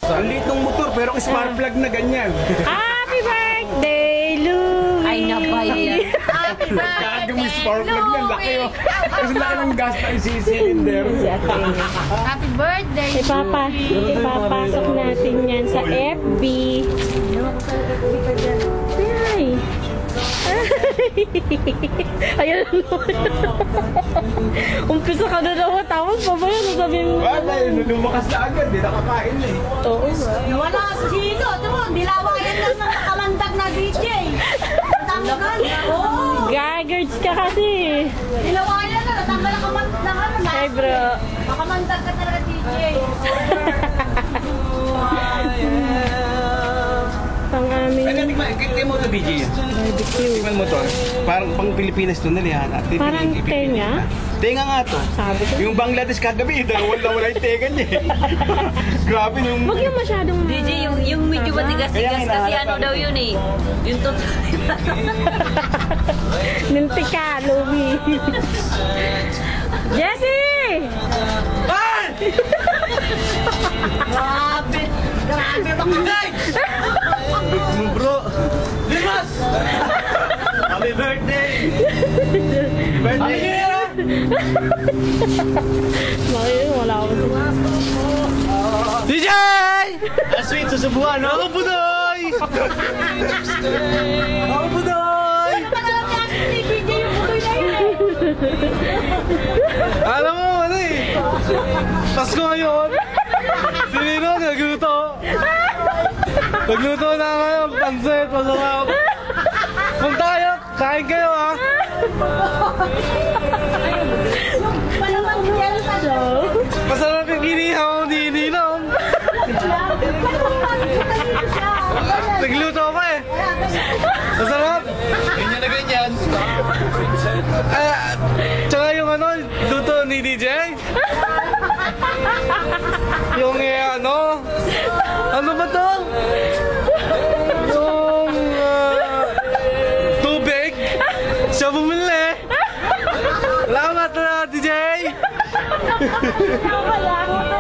Ang liit ng motor pero spark plug na ganyan. Happy birthday, Louie! Ay, nabayan. Happy Kaya yung spark plug niya, laki oh. Kasi laki ng gas na cylinder. Happy birthday. Ipapasok natin yan sa FB. Ay! Ayun. Umpisa ka na naman, tapos pa ba yun? Sabihin mo. Wala, lumakas na agad, di nakakain eh. Oo. Wala sino, diba? Dilawayan lang ng nakamandag na DJ. Natanggal. Oo. Gaggards ka kasi. Dilawayan na, natanggal ang kamandag na ano. Ay bro. Makamandag ka talaga DJ. Pang aming Ay, tingnan mo ito, BJ. barbecue. Tingnan mo ito. Parang pang Pilipinas ito, nalihan. Parang tenga. Tenga nga to. Sabi ko. Yung Bangladesh kagabi, wala yung tenga niya eh. Grabe nung... Huwag yung masyadong... DJ, yung medyo matigas-tigas kasi ano daw yun eh. Yung totoo. Ninti ka, Louie. Jessie! Ah! Grabe. Grabe bakit? Bro! Limas! Happy birthday! Birthday! Bakit wala ako sa... DJ! Sweet, susubuhan, no? Ako budoy! Ako budoy! Ano ba nalang kasi ni DJ yung butoy na yun eh? Alam mo, ano eh? Pasko ngayon! Si Nino, nagluto! Nagluto na ngayon, pansit, masarap! Punta kayo, kain kayo ha! Malamang yan pa siya. Masarap yung ginihaw ni Nino! Nagluto pa eh! Masarap! Ganyan na ganyan! Tsaka yung ano, luto ni DJ? Yung ano ba to? Yung tubig? Siya bumili! Salamat na DJ! Wala.